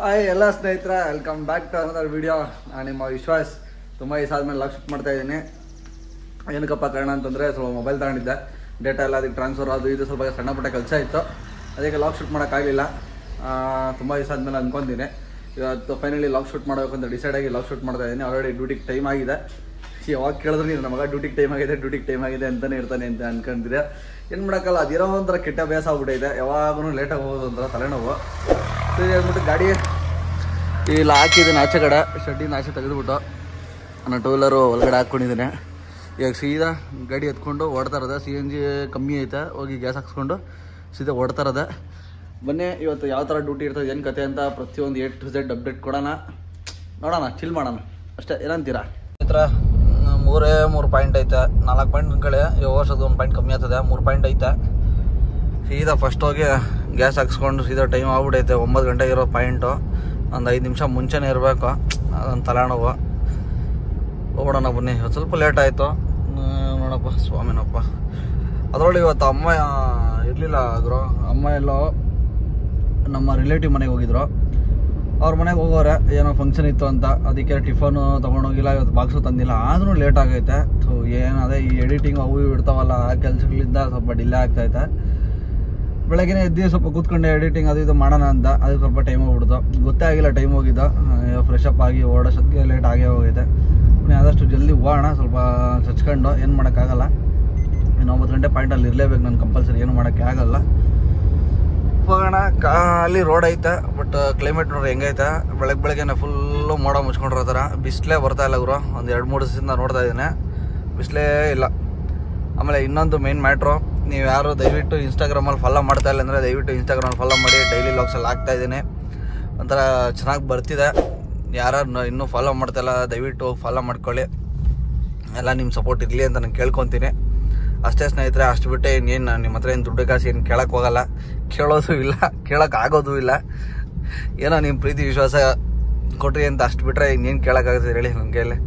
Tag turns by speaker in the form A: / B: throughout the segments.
A: Hi ಎಲ್ಲ ಸ್ನೇಹಿತರ, welcome back to another video. ನಾನು ನಿಮ್ಮ ವಿಶ್ವಾಸ್. ತುಂಬ ದಿವಸ ಆದಮೇಲೆ ಲಾಗ್ ಶೂಟ್ ಮಾಡ್ತಾ ಇದ್ದೀನಿ. ಏನಕ್ಕಪ್ಪ ಕಾರಣ ಅಂತಂದರೆ ಸ್ವಲ್ಪ ಮೊಬೈಲ್ ತಗೊಂಡಿದ್ದೆ, ಡೇಟಾ ಎಲ್ಲ ಅದಕ್ಕೆ ಟ್ರಾನ್ಸ್ಫರ್ ಅದು ಇದು ಸ್ವಲ್ಪ ಸಣ್ಣ ಪುಟ್ಟ ಕೆಲಸ ಇತ್ತು, ಅದಕ್ಕೆ ಲಾಗ್ ಶೂಟ್ ಮಾಡೋಕ್ಕಾಗಲಿಲ್ಲ. ತುಂಬ ದಿವಸ ಆದಮೇಲೆ ಅಂದ್ಕೊತೀನಿ ಇವತ್ತು ಫೈನಲಿ ಲಾಗ್ ಶೂಟ್ ಮಾಡಬೇಕು ಅಂತ ಡಿಸೈಡ್ ಆಗಿ ಲಾಗ್ ಶೂಟ್ ಮಾಡ್ತಾ ಇದ್ದೀನಿ. ಆಲ್ರೆಡಿ ಡ್ಯೂಟಿಗೆ ಟೈಮ್ ಆಗಿದೆ. ಯಾವಾಗ ಕೇಳಿದ್ರೆ ನನ್ನ ಮಗ ಡ್ಯೂಟಿಗೆ ಟೈಮ್ ಆಗಿದೆ ಅಂತಲೇ ಇರ್ತಾನೆ ಅಂತ ಅನ್ಕೊಂಡಿದ್ದೆ. ಏನು ಮಾಡೋಕ್ಕಲ್ಲ, ಅದಿರೋ ಒಂಥರ ಕೆಟ್ಟ ಅಭ್ಯಾಸ ಆಗ್ಬಿಟ್ಟೈತೆ. ಯಾವಾಗೂ ಲೇಟಾಗಿ ಹೋಗೋದು ಒಂಥರ ತಲೆನೋವು. ಸರಿ ಅಂದ್ಬಿಟ್ಟು ಗಾಡಿ ಇಲ್ಲಿ ಹಾಕಿದ್ದೀನಿ, ಆಚೆ ಕಡೆ ಶೆಡ್ಡಿನ ಆಚೆ ತೆಗೆದುಬಿಟ್ಟು ನಾನು ಟೂ ವೀಲರು ಒಳಗಡೆ ಹಾಕ್ಕೊಂಡಿದ್ದೀನಿ. ಇವಾಗ ಸೀದಾ ಗಾಡಿ ಎತ್ಕೊಂಡು ಓಡ್ತಾ ಇರೋದೆ. CNG ಕಮ್ಮಿ ಐತೆ, ಹೋಗಿ ಗ್ಯಾಸ್ ಹಾಕ್ಸ್ಕೊಂಡು ಸೀದಾ ಓಡ್ತಾ ಇರೋದೆ. ಬನ್ನಿ ಇವತ್ತು ಯಾವ ಥರ ಡ್ಯೂಟಿ ಇರ್ತದೆ, ಏನು ಕತೆ ಅಂತ ಪ್ರತಿಯೊಂದು A to Z ಅಪ್ಡೇಟ್ ಕೊಡೋಣ, ನೋಡೋಣ, ಚಿಲ್ ಮಾಡೋಣ ಅಷ್ಟೇ. ಏನಂತೀರಾ? ಈ ಥರ 3 ಪಾಯಿಂಟ್ ಐತೆ, 4 ಪಾಯಿಂಟ್ ಕಡೆ ವರ್ಷದ 1 ಪಾಯಿಂಟ್ ಕಮ್ಮಿ ಆಗ್ತದೆ, 3 ಪಾಯಿಂಟ್ ಐತೆ. ಸೀದಾ ಫಸ್ಟ್ ಹೋಗಿ ಗ್ಯಾಸ್ ಹಾಕ್ಸ್ಕೊಂಡು ಸೀದಾ ಟೈಮ್ ಆಗ್ಬಿಟ್ಟೈತೆ. 9 ಗಂಟೆಗೆ ಇರೋ ಪಾಯಿಂಟು, ಒಂದು 5 ನಿಮಿಷ ಮುಂಚೆನೇ ಇರಬೇಕು. ಅದೊಂದು ತಲೆನೋವು. ಹೋಗೋಣ ಬನ್ನಿ. ಇವತ್ತು ಸ್ವಲ್ಪ ಲೇಟ್ ಆಯಿತು, ನೋಡಪ್ಪ ಸ್ವಾಮಿನಪ್ಪ. ಅದರೊಳಗೆ ಇವತ್ತು ಅಮ್ಮ ಇರಲಿಲ್ಲ. ಆದರೂ ಅಮ್ಮ ಎಲ್ಲೋ ನಮ್ಮ ರಿಲೇಟಿವ್ ಮನೆಗೆ ಹೋಗಿದ್ರು. ಅವ್ರ ಮನೆಗೆ ಹೋಗೋರೆ, ಏನೋ ಫಂಕ್ಷನ್ ಇತ್ತು ಅಂತ, ಅದಕ್ಕೆ ಟಿಫನು ತೊಗೊಂಡೋಗಿಲ್ಲ, ಇವತ್ತು ಬಾಕ್ಸು ತಂದಿಲ್ಲ. ಆದ್ರೂ ಲೇಟ್ ಆಗೈತೆ. ಏನು ಅದೇ ಈ ಎಡಿಟಿಂಗ್ ಅವು ಇರ್ತಾವಲ್ಲ, ಆ ಕೆಲಸಗಳಿಂದ ಸ್ವಲ್ಪ ಡಿಲೇ ಆಗ್ತೈತೆ. ಬೆಳಗ್ಗೆ ಎದ್ದು ಸ್ವಲ್ಪ ಕೂತ್ಕೊಂಡೆ ಎಡಿಟಿಂಗ್ ಅದು ಇದು ಮಾಡೋಣ ಅಂತ, ಅದಕ್ಕೆ ಸ್ವಲ್ಪ ಟೈಮ್ ಹೋಗ್ಬಿಡ್ತು. ಗೊತ್ತೇ ಆಗಿಲ್ಲ ಟೈಮ್ ಹೋಗಿದ್ದು. ಫ್ರೆಶ್ ಅಪ್ ಆಗಿ ಓಡೋಷ್ಟೊತ್ತಿಗೆ ಲೇಟ್ ಆಗೇ ಹೋಗೈತೆ. ಆದಷ್ಟು ಜಲ್ದಿ ಹೋಗೋಣ, ಸ್ವಲ್ಪ ಚಚ್ಕೊಂಡು. ಏನು ಮಾಡೋಕ್ಕಾಗಲ್ಲ, ಇನ್ನು 9 ಗಂಟೆ ಪಾಯಿಂಟಲ್ಲಿ ಇರಲೇಬೇಕು ನಾನು ಕಂಪಲ್ಸರಿ, ಏನು ಮಾಡೋಕ್ಕೆ ಆಗಲ್ಲ. ಹೋಗೋಣ. ಖಾಲಿ ರೋಡ್ ಐತೆ, ಬಟ್ ಕ್ಲೈಮೇಟ್ ನೋಡ್ರಿ ಹೆಂಗೈತೆ. ಬೆಳಗ್ಗೆನೆ ಫುಲ್ಲು ಮೋಡ ಮುಚ್ಕೊಂಡಿರೋ ಥರ, ಬಿಸಿಲೇ ಬರ್ತಾ ಇಲ್ಲ ಗುರು. ಒಂದು 2-3 ದಿವಸದಿಂದ ನೋಡ್ತಾ ಇದ್ದೀನಿ, ಬಿಸಿಲೇ ಇಲ್ಲ. ಆಮೇಲೆ ಇನ್ನೊಂದು ಮೇನ್ ಮ್ಯಾಟ್ರು, ನೀವು ಯಾರು ದಯವಿಟ್ಟು ಇನ್ಸ್ಟಾಗ್ರಾಮಲ್ಲಿ ಫಾಲೋ ಮಾಡ್ತಾ ಇಲ್ಲ ಅಂದರೆ ದಯವಿಟ್ಟು ಇನ್ಸ್ಟಾಗ್ರಾಮಲ್ಲಿ ಫಾಲೋ ಮಾಡಿ. ಡೈಲಿ ಲಾಗ್ಸಲ್ಲಿ ಹಾಕ್ತಾಯಿದ್ದೀನಿ, ಒಂಥರ ಚೆನ್ನಾಗಿ ಬರ್ತಿದೆ. ಯಾರು ಇನ್ನೂ ಫಾಲೋ ಮಾಡ್ತಾಯಿಲ್ಲ ದಯವಿಟ್ಟು ಫಾಲೋ ಮಾಡ್ಕೊಳ್ಳಿ. ಎಲ್ಲ ನಿಮ್ಮ ಸಪೋರ್ಟ್ ಇರಲಿ ಅಂತ ನಾನು ಕೇಳ್ಕೊತೀನಿ ಅಷ್ಟೇ ಸ್ನೇಹಿತರೆ. ಅಷ್ಟು ಬಿಟ್ಟೆ ಇನ್ನೇನು ನಿಮ್ಮ ಹತ್ರ ಏನು ದುಡ್ಡು ಕಾಸು ಏನು ಕೇಳೋಕ್ಕೆ ಹೋಗಲ್ಲ, ಕೇಳೋದು ಇಲ್ಲ, ಕೇಳೋಕೆ ಆಗೋದು ಇಲ್ಲ. ಏನೋ ನಿಮ್ಮ ಪ್ರೀತಿ ವಿಶ್ವಾಸ ಕೊಟ್ರಿ ಅಂತ ಅಷ್ಟು ಬಿಟ್ಟರೆ ಇನ್ನೇನು ಕೇಳೋಕ್ಕಾಗುತ್ತೆ ಹೇಳಿ? ನನ್ನ ಕೈಯಲ್ಲಿ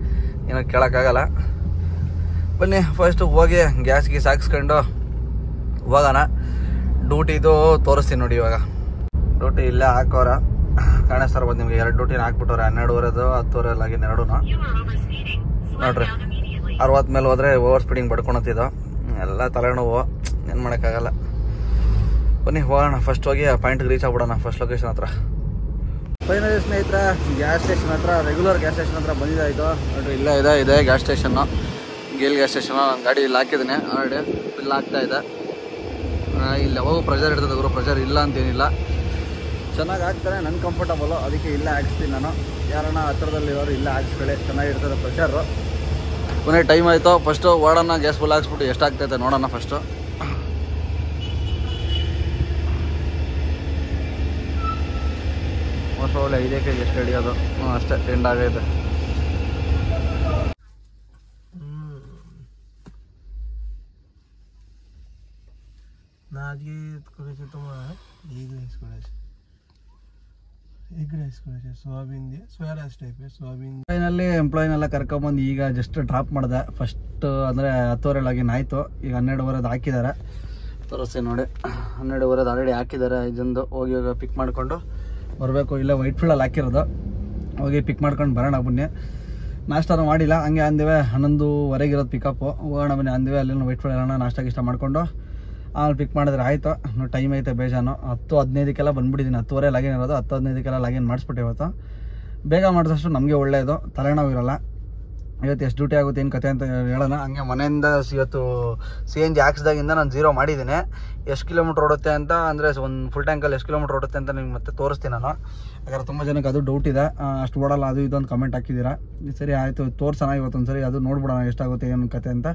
A: ಏನೋ ಕೇಳೋಕ್ಕಾಗಲ್ಲ. ಬನ್ನಿ ಫಸ್ಟು ಹೋಗಿ ಗ್ಯಾಸ್ ಗೀಸ್ ಹಾಕ್ಸ್ಕೊಂಡು ಹೋಗೋಣ. ಡ್ಯೂಟಿದು ತೋರಿಸ್ತೀನಿ ನೋಡಿ. ಇವಾಗ ಡ್ಯೂಟಿ ಇಲ್ಲೇ ಹಾಕೋರ ಕಾಣಿಸ್ತಾರ ಬಂದು ನಿಮಗೆ. 2 ಡ್ಯೂಟಿನ ಹಾಕ್ಬಿಟ್ಟವ್ರೆ, 12:30 10:30 2 ನೋಡ್ರಿ. 60 ಮೇಲೆ ಹೋದರೆ ಓವರ್ ಸ್ಪೀಡಿಂಗ್ ಬಡ್ಕೊಳತ್ತಿದ್ದು ಎಲ್ಲ ತಲೆನೋವು, ಏನು ಮಾಡೋಕ್ಕಾಗಲ್ಲ. ಬನ್ನಿ ಹೋಗೋಣ. ಫಸ್ಟ್ ಹೋಗಿ ಪಾಯಿಂಟ್ಗೆ ರೀಚ್ ಆಗ್ಬಿಡೋಣ, ಫಸ್ಟ್ ಲೊಕೇಶನ್ ಹತ್ರ. ಫೈನಲಿ ಸ್ನೇಹಿತರೆ ಗ್ಯಾಸ್ ಸ್ಟೇಷನ್ ಹತ್ರ, ರೆಗ್ಯುಲರ್ ಗ್ಯಾಸ್ ಸ್ಟೇಷನ್ ಹತ್ರ ಬಂದಿದ್ದಾಯಿತು ನೋಡ್ರಿ. ಇಲ್ಲೇ ಇದೆ ಗ್ಯಾಸ್ ಸ್ಟೇಷನ್ನು, ಗೇಲ್ ಗ್ಯಾಸ್ ಸ್ಟೇಷನು. ನಾನು ಗಾಡಿ ಇಲ್ಲಿ ಹಾಕಿದ್ದೀನಿ, ಆಲ್ರೆಡಿ ಫಿಲ್ ಆಗ್ತಾ ಇದೆ. ಇಲ್ಲಿ ಯಾವಾಗೂ ಪ್ರೆಷರ್ ಇರ್ತದೆ ಗುರು, ಪ್ರೆಷರ್ ಇಲ್ಲ ಅಂತೇನಿಲ್ಲ, ಚೆನ್ನಾಗಿ ಹಾಕ್ತಾರೆ. ನನ್ನ ಕಂಫರ್ಟಬಲು, ಅದಕ್ಕೆ ಇಲ್ಲೇ ಹಾಕ್ಸ್ತೀನಿ ನಾನು. ಯಾರನ್ನ ಹತ್ರದಲ್ಲಿರೋರು ಇಲ್ಲೇ ಹಾಕ್ಸ್ಕೊಳ್ಳಿ, ಚೆನ್ನಾಗಿರ್ತದೆ ಪ್ರೆಷರು. ಕೊನೆ ಟೈಮ್ ಆಯಿತು, ಫಸ್ಟು ಓಡೋಣ. ಗ್ಯಾಸ್ ಫುಲ್ ಹಾಕ್ಸ್ಬಿಟ್ಟು ಎಷ್ಟಾಗ್ತೈತೆ ನೋಡೋಣ ಫಸ್ಟು. ಮೋಸ್ಟ್ ಒಳ್ಳೆ 5 kg ಎಷ್ಟು ಹಿಡಿಯೋದು ಅಷ್ಟೇ, ಟೆಂಡ್ ಆಗೈತೆ. ಫೈನಲ್ಲಿ ಎಂಪ್ಲಾಯಿನೆಲ್ಲ ಕರ್ಕೊಂಬಂದು ಈಗ ಜಸ್ಟ್ ಡ್ರಾಪ್ ಮಾಡಿದೆ. ಫಸ್ಟ್ ಅಂದರೆ 10:30 ಲಾಗಿನ್ ಆಯಿತು. ಈಗ 12:30 ಹಾಕಿದ್ದಾರೆ, ತೋರಿಸ್ತೀನಿ ನೋಡಿ. 12:30 ಆಲ್ರೆಡಿ ಹಾಕಿದ್ದಾರೆ. ಇದೊಂದು ಹೋಗಿ ಪಿಕ್ ಮಾಡಿಕೊಂಡು ಬರಬೇಕು. ಇಲ್ಲೇ ವೈಟ್ ಫೀಲ್ಡಲ್ಲಿ ಹಾಕಿರೋದು, ಹೋಗಿ ಪಿಕ್ ಮಾಡ್ಕೊಂಡು ಬರೋಣ ಬನ್ನಿ. ನಾಷ್ಟಾನು ಮಾಡಿಲ್ಲ, ಹಂಗೆ ಅಂದಿವೆ 11:15 ಇರೋದು ಪಿಕಪ್ಪು. ಹೋಗೋಣ ಬನ್ನಿ ಅಂದಿವೆ. ಅಲ್ಲೇನು ವೈಟ್ ಫೀಲ್ಡ್ ಹೇಳೋಣ, ನಾಷ್ಟ ಗಿಷ್ಟ ಮಾಡಿಕೊಂಡು ಆಮೇಲೆ ಪಿಕ್ ಮಾಡಿದ್ರೆ ಆಯಿತು. ಟೈಮ್ ಐತೆ ಬೇಜಾನು. 10:15 ಬಂದುಬಿಟ್ಟಿದ್ದೀನಿ. 10:30 ಲಾಗಿನ್ ಇರೋದು, 10:15 ಲಾಗಿನ್ ಮಾಡಿಸ್ಬಿಟ್ಟು ಇವತ್ತು ಬೇಗ ಮಾಡಿದಷ್ಟು ನಮಗೆ ಒಳ್ಳೆಯದು, ತಲೆನೋವು ಇರೋಲ್ಲ. ಇವತ್ತು ಎಷ್ಟು ಡ್ಯೂಟಿ ಆಗುತ್ತೆ ಏನು ಕತೆ ಅಂತ ಹೇಳೋಣ. ಹಂಗೆ ಮನೆಯಿಂದ ಇವತ್ತು CNG ಹಾಕ್ಸ್ದಾಗಿಂದ ನಾನು 0 ಮಾಡಿದ್ದೀನಿ. ಎಷ್ಟು ಕಿಲೋಮೀಟ್ರ್ ಓಡುತ್ತೆ ಅಂತ, ಅಂದರೆ ಒಂದು ಫುಲ್ ಟ್ಯಾಂಕಲ್ಲಿ ಎಷ್ಟು ಕಿಲೋಮೀಟ್ರ್ ಓಡುತ್ತೆ ಅಂತ ನಿಮ್ಗೆ ಮತ್ತೆ ತೋರಿಸ್ತೀನಿ ನಾನು. ಯಾಕಂದ್ರೆ ತುಂಬ ಜನಕ್ಕೆ ಅದು ಡೌಟ್ ಇದೆ, ಅಷ್ಟು ಓಡಲ್ಲ ಅದು ಇದು ಅಂತ ಕಮೆಂಟ್ ಹಾಕಿದ್ದೀರಾ. ಸರಿ ಆಯಿತು, ತೋರಿಸೋಣ ಇವತ್ತೊಂದು ಸರಿ, ಅದು ನೋಡ್ಬಿಡೋಣ ಎಷ್ಟಾಗುತ್ತೆ ಏನು ಕತೆ ಅಂತ.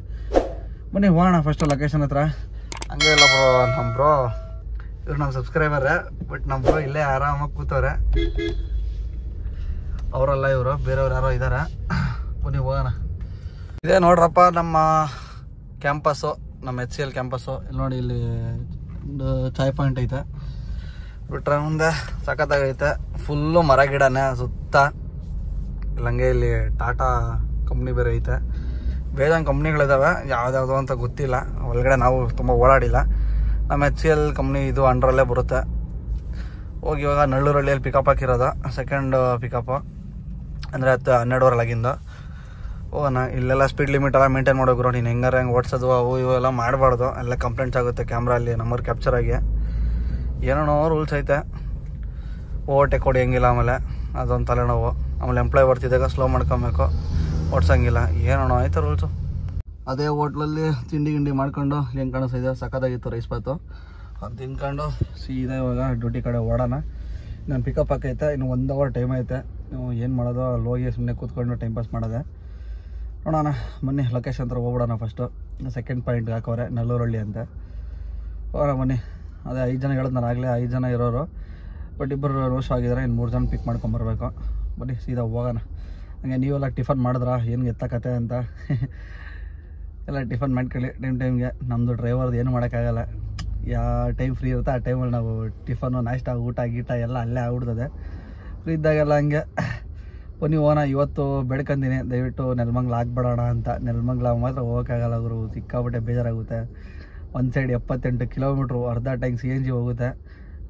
A: ಬನ್ನಿ ಹೋಗೋಣ ಫಸ್ಟು ಲೊಕೇಶನ್ ಹತ್ರ. ಹಂಗೆ ಇಲ್ಲ ಬ್ರೋ, ನಮ್ಮ ಬ್ರೋ ಇವ್ರು ನಮ್ಮ ಸಬ್ಸ್ಕ್ರೈಬರೇ, ಬಟ್ ನಮ್ಮ ಬ್ರೋ ಇಲ್ಲೇ ಆರಾಮಾಗಿ ಕೂತವ್ರೆ. ಅವರಲ್ಲ ಇವರು, ಬೇರೆಯವ್ರು ಯಾರೋ ಇದ್ದಾರೆ. ಬನ್ನಿ ಹೋಗೋಣ. ಇದೇ ನೋಡ್ರಪ್ಪ ನಮ್ಮ ಕ್ಯಾಂಪಸ್ಸು, ನಮ್ಮ HCL ಕ್ಯಾಂಪಸ್ಸು. ಇಲ್ಲಿ ನೋಡಿ, ಇಲ್ಲಿ ಒಂದು ಚಾಯ್ ಪಾಯಿಂಟ್ ಐತೆ, ಬಿಟ್ರೆ ಮುಂದೆ ಸಖತ್ತಾಗೈತೆ. ಫುಲ್ಲು ಮರ ಗಿಡನೇ ಸುತ್ತ. ಇಲ್ಲಂಗೆ ಇಲ್ಲಿ ಟಾಟಾ ಕಂಪ್ನಿ ಬೇರೆ ಐತೆ. ಬೇಜಾನ್ ಕಂಪ್ನಿಗಳಿದ್ದಾವೆ, ಯಾವುದ್ಯಾವುದೋ ಅಂತ ಗೊತ್ತಿಲ್ಲ, ಒಳಗಡೆ ನಾವು ತುಂಬ ಓಡಾಡಿಲ್ಲ. ನಮ್ಮ HCL ಕಂಪ್ನಿ ಇದು ಅಂಡ್ರಲ್ಲೇ ಬರುತ್ತೆ. ಹೋಗಿ ಇವಾಗ ನಳ್ಳೂರಳ್ಳಿಯಲ್ಲಿ ಪಿಕಪ್ ಹಾಕಿರೋದು, ಸೆಕೆಂಡ್ ಪಿಕಪ್ಪು ಅಂದರೆ 12 ಆಗಿಂದ ಹೋಗೋಣ. ಇಲ್ಲೆಲ್ಲ ಸ್ಪೀಡ್ ಲಿಮಿಟ್ ಎಲ್ಲ ಮೇಂಟೈನ್ ಮಾಡೋಗ್ರು, ನೀನು ಹೆಂಗಾರ ಹೆಂಗೆ ಓಡಿಸೋದು ಅವು ಇವೆಲ್ಲ ಮಾಡಬಾರ್ದು, ಎಲ್ಲ ಕಂಪ್ಲೇಂಟ್ಸ್ ಆಗುತ್ತೆ ಕ್ಯಾಮ್ರಲ್ಲಿ ನಂಬರ್ ಕ್ಯಾಪ್ಚರ್ ಆಗಿ. ಏನೋ ರೂಲ್ಸ್ ಐತೆ, ಓವರ್ಟೇಕ್ ಹೊಡಿಯಂಗಿಲ್ಲ, ಆಮೇಲೆ ಅದೊಂದು ತಲೆನೋವು. ಆಮೇಲೆ ಎಂಪ್ಲಾಯ್ ಬರ್ತಿದ್ದಾಗ ಸ್ಲೋ ಮಾಡ್ಕೊಬೇಕು, ಓಡಿಸಂಗಿಲ್ಲ, ಏನೋ ಐತೆ ರೂಲ್ಸು. ಅದೇ ಹೋಟ್ಲಲ್ಲಿ ತಿಂಡಿ ಮಾಡ್ಕೊಂಡು ಹೆಂಗೆ ಕಾಣಿಸ್ತಿದೆ, ಸಖತ್ತಾಗಿತ್ತು ರೈಸ್ ಬಾತು. ಅದು ತಿನ್ಕೊಂಡು ಸೀದಾ ಇವಾಗ ಡ್ಯೂಟಿ ಕಡೆ ಓಡೋಣ. ನಾನು ಪಿಕಪ್ ಹಾಕೈತೆ, ಇನ್ನು 1 ಅವರ್ ಟೈಮ್ ಐತೆ. ನೀವು ಏನು ಮಾಡೋದು, ಅಲ್ಲಿ ಹೋಗಿ ಸುಮ್ಮನೆ ಕೂತ್ಕೊಂಡು ಟೈಮ್ ಪಾಸ್ ಮಾಡೋದೆ. ನೋಡೋಣ ಬನ್ನಿ, ಲೊಕೇಶನ್ ಹತ್ರ ಹೋಗ್ಬಿಡೋಣ. ಫಸ್ಟು ಸೆಕೆಂಡ್ ಪಾಯಿಂಟ್ಗೆ ಹಾಕೋರೆ ನಲ್ಲೂರಳ್ಳಿ ಅಂತ. ಹೋಗೋಣ ಬನ್ನಿ. ಅದೇ 5 ಜನ ಹೇಳೋದು ನಾನು ಆಗಲೇ, 5 ಜನ ಇರೋರು, ಬಟ್ ಇಬ್ಬರು ರೋಷ್ ಆಗಿದ್ದಾರೆ, ಇನ್ನು 3 ಜನ ಪಿಕ್ ಮಾಡ್ಕೊಂಬರ್ಬೇಕು. ಬನ್ನಿ ಸೀದಾ ಹೋಗೋಣ. ಹಂಗೆ ನೀವೆಲ್ಲ ಟಿಫನ್ ಮಾಡಿದ್ರಾ, ಏನು ಎತ್ತಕತೆ ಅಂತ ಎಲ್ಲ ಟಿಫನ್ ಮಾಡ್ಕೊಳ್ಳಿ ಟೈಮ್ಗೆ. ನಮ್ಮದು ಡ್ರೈವರ್ದು ಏನು ಮಾಡೋಕ್ಕಾಗಲ್ಲ, ಯಾವ ಟೈಮ್ ಫ್ರೀ ಇರುತ್ತೆ ಆ ಟೈಮಲ್ಲಿ ನಾವು ಟಿಫನ್ನು ನಾಷ್ಟ ಊಟ ಗೀಟ ಎಲ್ಲ ಅಲ್ಲೇ ಆಗ್ಬಿಡ್ತದೆ. ಫ್ರೀ ಇದ್ದಾಗೆಲ್ಲ ಹಂಗೆ ಬನ್ನಿ ಹೋಗೋಣ. ಇವತ್ತು ಬೆಳ್ಕೊಂತೀನಿ, ದಯವಿಟ್ಟು ನೆಲಮಂಗ್ಲ ಆಗ್ಬೇಡೋಣ ಅಂತ. ನೆಲಮಂಗ್ಲ ಮಾತ್ರ ಹೋಗೋಕ್ಕಾಗಲ್ಲ ಗುರು, ಸಿಕ್ಕಾಬಿಟ್ಟೆ ಬೇಜಾರಾಗುತ್ತೆ. ಒಂದು ಸೈಡ್ 78 ಕಿಲೋಮೀಟ್ರು, ಅರ್ಧ ಟೈಮ್ CNG ಹೋಗುತ್ತೆ.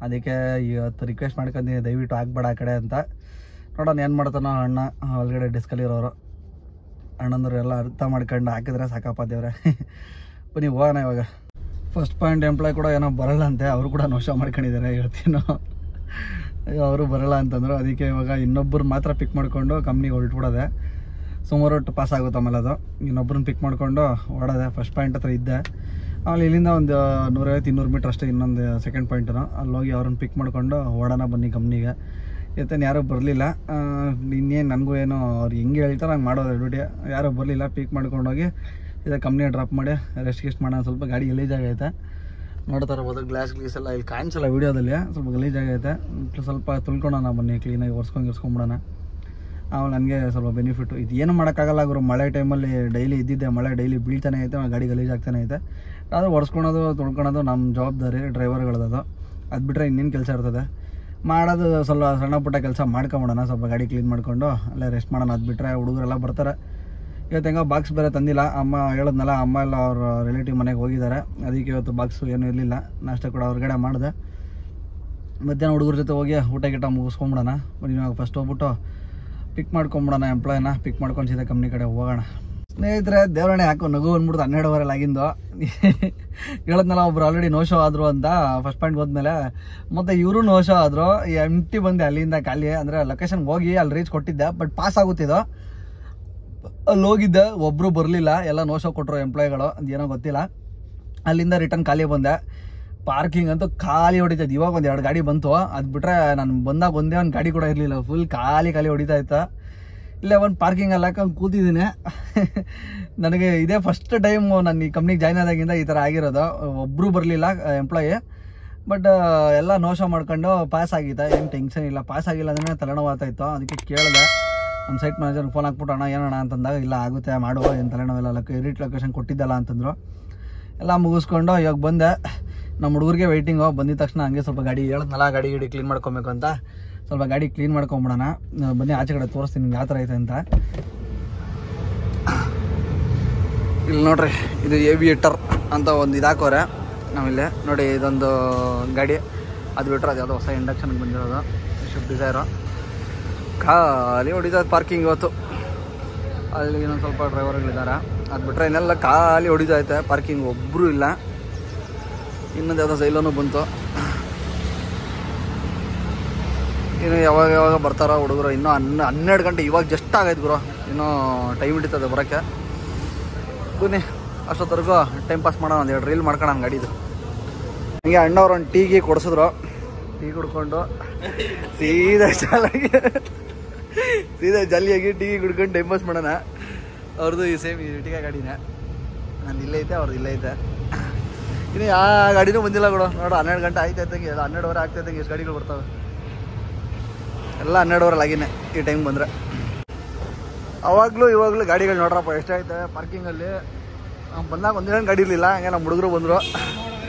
A: ಅದಕ್ಕೆ ಇವತ್ತು ರಿಕ್ವೆಸ್ಟ್ ಮಾಡ್ಕೊಂತೀನಿ, ದಯವಿಟ್ಟು ಆಗ್ಬೇಡ ಆ ಕಡೆ ಅಂತ. ನೋಡೋಣ ಏನು ಮಾಡ್ತಾನೋ ಅಣ್ಣ, ಒಳಗಡೆ ಡಿಸ್ಕಲ್ಲಿರೋರು ಅಣ್ಣಂದ್ರು ಎಲ್ಲ ಅರ್ಥ ಮಾಡ್ಕೊಂಡು ಹಾಕಿದ್ರೆ ಸಾಕಪ್ಪ ದೇವ್ರೆ. ಬನ್ನಿ ಹೋಗೋಣ ಇವಾಗ. ಫಸ್ಟ್ ಪಾಯಿಂಟ್ ಎಂಪ್ಲಾಯ್ ಕೂಡ ಏನೋ ಬರಲ್ಲ ಅಂತೆ, ಅವರು ಕೂಡ ನೋಶ ಮಾಡ್ಕೊಂಡಿದ್ದಾರೆ ಇವತ್ತೇನೋ. ಅವರು ಬರಲ್ಲ ಅಂತಂದ್ರು, ಅದಕ್ಕೆ ಇವಾಗ ಇನ್ನೊಬ್ಬರು ಮಾತ್ರ ಪಿಕ್ ಮಾಡಿಕೊಂಡು ಕಂಪ್ನಿಗೆ ಹೊರಟ್ಬಿಡೋದೆ. ಸುಮಾರು ಪಾಸ್ ಆಗುತ್ತೆ ಆಮೇಲೆ ಅದು. ಇನ್ನೊಬ್ಬರನ್ನ ಪಿಕ್ ಮಾಡಿಕೊಂಡು ಓಡೋದೆ. ಫಸ್ಟ್ ಪಾಯಿಂಟ್ ಹತ್ರ ಇದ್ದೆ, ಆಮೇಲೆ ಇಲ್ಲಿಂದ ಒಂದು 150-200 ಮೀಟ್ರ್ ಅಷ್ಟೇ ಇನ್ನೊಂದು ಸೆಕೆಂಡ್ ಪಾಯಿಂಟು. ಅಲ್ಲಿ ಹೋಗಿ ಅವ್ರನ್ನ ಪಿಕ್ ಮಾಡಿಕೊಂಡು ಓಡೋಣ ಬನ್ನಿ ಕಂಪ್ನಿಗೆ. ಇವತ್ತೇನು ಯಾರೂ ಬರಲಿಲ್ಲ, ಇನ್ನೇನು ನನಗೂ ಏನೋ ಅವ್ರು ಹೆಂಗೆ ಹೇಳ್ತಾರೆ ಹಂಗೆ ಮಾಡೋದು ಡ್ಯೂಟಿ. ಯಾರೂ ಬರಲಿಲ್ಲ, ಪಿಕ್ ಮಾಡ್ಕೊಂಡೋಗಿ ಇದೇ ಕಂಪ್ನಿಗೆ ಡ್ರಾಪ್ ಮಾಡಿ ರೆಸ್ಟ್ ಮಾಡೋಣ. ಸ್ವಲ್ಪ ಗಾಡಿ ಗಲೀಜಾಗೈತೆ, ನೋಡ್ತಾ ಇರ್ಬೋದು. ಗ್ಲಾಸ್ ಎಲ್ಲ ಇಲ್ಲಿ ಕಾಣಿಸಲ್ಲ ವೀಡಿಯೋದಲ್ಲಿ, ಸ್ವಲ್ಪ ಗಲೀಜಾಗೈತೆ. ಸ್ವಲ್ಪ ತುಳ್ಕೊಳೋಣ ಬನ್ನಿ, ಕ್ಲೀನಾಗಿ ಒರೆಸ್ಕೊಂಡ್ಬಿಡೋಣ. ಆಮೇಲೆ ನನಗೆ ಸ್ವಲ್ಪ ಬೆನಿಫಿಟ್ಟು. ಇದು ಏನು ಮಾಡೋಕ್ಕಾಗಲ್ಲ ಗುರು, ಮಳೆ ಟೈಮಲ್ಲಿ ಡೈಲಿ ಇದ್ದಿದ್ದೆ, ಮಳೆ ಡೈಲಿ ಬೀಳ್ತಾನೆ ಐತೆ, ಗಾಡಿ ಗಲೀಜಾಗ್ತಾನೆ ಐತೆ. ಆದರೆ ಒರೆಸ್ಕೊಳೋದು ತೊಳ್ಕೊಳೋದು ನಮ್ಮ ಜವಾಬ್ದಾರಿ ಡ್ರೈವರ್ಗಳದ್ದು. ಅದು ಬಿಟ್ಟರೆ ಇನ್ನೇನು ಕೆಲಸ ಇರ್ತದೆ ಮಾಡೋದು. ಸ್ವಲ್ಪ ಸಣ್ಣ ಪುಟ್ಟ ಕೆಲಸ ಮಾಡ್ಕೊಂಬಿಡೋಣ, ಸ್ವಲ್ಪ ಗಾಡಿ ಕ್ಲೀನ್ ಮಾಡಿಕೊಂಡು ಅಲ್ಲೇ ರೆಸ್ಟ್ ಮಾಡೋಣ. ಅದು ಬಿಟ್ಟರೆ ಹುಡುಗರೆಲ್ಲ ಬರ್ತಾರೆ. ಇವತ್ತು ಹೆಂಗೋ ಬಾಕ್ಸ್ ಬೇರೆ ತಂದಿಲ್ಲ, ಅಮ್ಮ ಹೇಳಿದ್ನಲ್ಲ, ಅಮ್ಮ ಎಲ್ಲ ಅವ್ರ ರಿಲೇಟಿವ್ ಮನೆಗೆ ಹೋಗಿದ್ದಾರೆ. ಅದಕ್ಕೆ ಇವತ್ತು ಬಾಕ್ಸು ಏನೂ ಇರಲಿಲ್ಲ, ನಾಷ್ಟ ಕೂಡ ಹೊರಗಡೆ ಮಾಡಿದೆ. ಮಧ್ಯಾಹ್ನ ಹುಡುಗರ ಜೊತೆ ಹೋಗಿ ಊಟ ಗಿಟ ಮುಗಿಸ್ಕೊಂಬಿಡೋಣ. ಇವಾಗ ಫಸ್ಟ್ ಹೋಗ್ಬಿಟ್ಟು ಪಿಕ್ ಮಾಡ್ಕೊಂಬಿಡೋಣ, ಎಂಪ್ಲಾಯ್ನ ಪಿಕ್ ಮಾಡ್ಕೊಂಡು ಸೀದಾ ಕಂಪ್ನಿ ಕಡೆ ಹೋಗೋಣ. ಸ್ನೇಹಿತರೆ, ದೇವರಣೆ ಹಾಕೋ ನಗು ಅಂದ್ಬಿಡ್ತು 12 ಆಗಿಂದು. ಹೇಳಿದ್ನಲ್ಲ, ಒಬ್ರು ಆಲ್ರೆಡಿ ನೋ ಶೋ ಆದರು ಅಂತ ಫಸ್ಟ್ ಪಾಯಿಂಟ್ ಹೋದ್ಮೇಲೆ. ಮತ್ತು ಇವರು ನೋ ಶೋ ಆದರು. ಎಂಟಿ ಬಂದೆ ಅಲ್ಲಿಂದ ಖಾಲಿ, ಅಂದರೆ ಲೊಕೇಶನ್ಗೆ ಹೋಗಿ ಅಲ್ಲಿ ರೀಚ್ ಕೊಟ್ಟಿದ್ದೆ, ಬಟ್ ಪಾಸ್ ಆಗುತ್ತಿದ್ದು. ಅಲ್ಲಿ ಹೋಗಿದ್ದೆ, ಒಬ್ಬರು ಬರಲಿಲ್ಲ, ಎಲ್ಲ ನೋ ಶೋ ಕೊಟ್ಟರು ಎಂಪ್ಲಾಯ್ಗಳು, ಅದೇನೋ ಗೊತ್ತಿಲ್ಲ. ಅಲ್ಲಿಂದ ರಿಟರ್ನ್ ಖಾಲಿ ಬಂದೆ. ಪಾರ್ಕಿಂಗ್ ಅಂತೂ ಖಾಲಿ ಹೊಡಿತೈತೆ. ಇವಾಗ ಒಂದು 2 ಗಾಡಿ ಬಂತು, ಅದು ಬಿಟ್ಟರೆ ನಾನು ಬಂದಾಗ ಒಂದೇ ಒಂದು ಗಾಡಿ ಕೂಡ ಇರಲಿಲ್ಲ, ಫುಲ್ ಖಾಲಿ ಹೊಡಿತಾ ಇತ್ತು. ಇಲ್ಲೇ ಒಂದು ಪಾರ್ಕಿಂಗಲ್ಲಿ ಹಾಕೊಂಡು ಕೂತಿದ್ದೀನಿ. ನನಗೆ ಇದೇ ಫಸ್ಟ್ ಟೈಮ್ ನಾನು ಈ ಕಂಪ್ನಿಗೆ ಜಾಯ್ನ್ ಆದಾಗಿಂದ ಈ ಥರ ಆಗಿರೋದು. ಒಬ್ಬರು ಬರಲಿಲ್ಲ ಎಂಪ್ಲಾಯಿ, ಬಟ್ ಎಲ್ಲ ನೋ ಶೋ ಮಾಡ್ಕೊಂಡು ಪಾಸ್ ಆಗಿತ್ತು. ಏನು ಟೆನ್ಷನ್ ಇಲ್ಲ, ಪಾಸ್ ಆಗಿಲ್ಲ ಅಂದರೆ ತಲೆನೋವಾಗ್ತಾಯಿತ್ತು. ಅದಕ್ಕೆ ಕೇಳಿದೆ ನಮ್ಮ ಸೈಟ್ ಮ್ಯಾನೇಜರ್ಗೆ ಫೋನ್ ಹಾಕ್ಬಿಟ್ಟು, ಅಣ್ಣ ಏನಣ್ಣ ಅಂತಂದಾಗ, ಇಲ್ಲ ಆಗುತ್ತೆ ಮಾಡುವ, ಏನು ತಲೆನೋವೆಲ್ಲ ಎಡಿಟ್ ಲೊಕೇಶನ್ ಕೊಟ್ಟಿದ್ದಲ್ಲ ಅಂತಂದರು. ಎಲ್ಲ ಮುಗಿಸ್ಕೊಂಡು ಇವಾಗ ಬಂದೆ. ನಮ್ಮ ಹುಡುಗರಿಗೆ ವೆಯ್ಟಿಂಗು. ಬಂದಿದ ತಕ್ಷಣ ಹಂಗೆ ಸ್ವಲ್ಪ ಗಾಡಿ ಹೇಳಿದ್ನಲ್ಲ, ಗಾಡಿ ಕ್ಲೀನ್ ಮಾಡ್ಕೊಬೇಕು ಅಂತ, ಸ್ವಲ್ಪ ಗಾಡಿ ಕ್ಲೀನ್ ಮಾಡ್ಕೊಂಬಿಡೋಣ. ಬನ್ನಿ ಆಚೆ ಕಡೆ ತೋರಿಸ್ತೀನಿ ನಿಮ್ಗೆ ಯಾವ ಥರ ಐತೆ ಅಂತ. ಇಲ್ಲಿ ನೋಡ್ರಿ, ಇದು ಏವಿಯೇಟರ್ ಅಂತ ಒಂದು ಇದಾಕೋರೆ ನಾವಿಲ್ಲೇ ನೋಡಿ. ಇದೊಂದು ಗಾಡಿ, ಅದು ಬಿಟ್ಟರೆ ಅದು ಯಾವುದೋ ಹೊಸ ಇಂಡಕ್ಷನ್ಗೆ ಬಂದಿರೋದು, ಸ್ವಿಫ್ಟ್ ಡಿಸೈರು. ಖಾಲಿ ಹೊಡಿತದೆ ಪಾರ್ಕಿಂಗ್ ಇವತ್ತು. ಅಲ್ಲಿ ಇನ್ನೊಂದು ಸ್ವಲ್ಪ ಡ್ರೈವರ್ಗಳಿದ್ದಾರೆ, ಅದು ಬಿಟ್ಟರೆ ಇನ್ನೆಲ್ಲ ಖಾಲಿ ಹೊಡಿತೈತೆ ಪಾರ್ಕಿಂಗ್, ಒಬ್ಬರು ಇಲ್ಲ. ಇನ್ನೊಂದು ಯಾವುದೋ ಸೈಲೋನು ಬಂತು. ಇನ್ನು ಯಾವಾಗ ಬರ್ತಾರೋ ಹುಡುಗರು. ಇನ್ನೂ 12 ಗಂಟೆ ಇವಾಗ ಜಸ್ಟ್ ಆಗೈತೆ ಗುರು, ಇನ್ನೂ ಟೈಮ್ ಹಿಡಿತದೆ ಬರೋಕ್ಕೆ. ಬನ್ನಿ ಅಷ್ಟೊತ್ತರೆಗೂ ಟೈಮ್ ಪಾಸ್ ಮಾಡೋಣ, ಒಂದು 2 ರೀಲ್ ಮಾಡ್ಕೊಳ್ಳೋಣ ಗಾಡಿದು. ಹಂಗೆ ಅಣ್ಣವ್ರು ಒಂದು ಟೀ ಕೊಡಿಸಿದ್ರು, ಟೀ ಕುಡ್ಕೊಂಡು ಸೀದಾ ಜಾಲಿಯಾಗಿ ಟೀ ಕುಡ್ಕೊಂಡು ಟೈಮ್ ಪಾಸ್ ಮಾಡೋಣ. ಅವ್ರದ್ದು ಈ ಸೇಮ್ ಇಟಿಗೆ ಗಾಡಿನೇ, ನಂದು ಇಲ್ಲೇ ಐತೆ, ಅವ್ರದ್ದು ಇಲ್ಲೇ ಐತೆ. ಇನ್ನು ಯಾವ ಗಾಡಿನೂ ಬಂದಿಲ್ಲ ಕೂಡ ನೋಡು. 12 ಗಂಟೆ ಆಯ್ತೈತಂಗೆ, 12 ಆಗ್ತೈತಂಗೆ ಎಷ್ಟು ಗಾಡಿಗಳು ಬರ್ತವೆ. ಎಲ್ಲ 12 ಆಗಿನೇ ಈ ಟೈಮ್ ಬಂದರೆ. ಅವಾಗಲೂ ಇವಾಗಲೂ ಗಾಡಿಗಳು ನೋಡ್ರಪ್ಪ ಎಷ್ಟಾಯ್ತೆ ಪಾರ್ಕಿಂಗಲ್ಲಿ. ಬಂದಾಗ ಒಂದೇನು ಗಾಡಿ ಇರಲಿಲ್ಲ, ಹಂಗೆ ನಮ್ಮ ಹುಡುಗರು ಬಂದರು,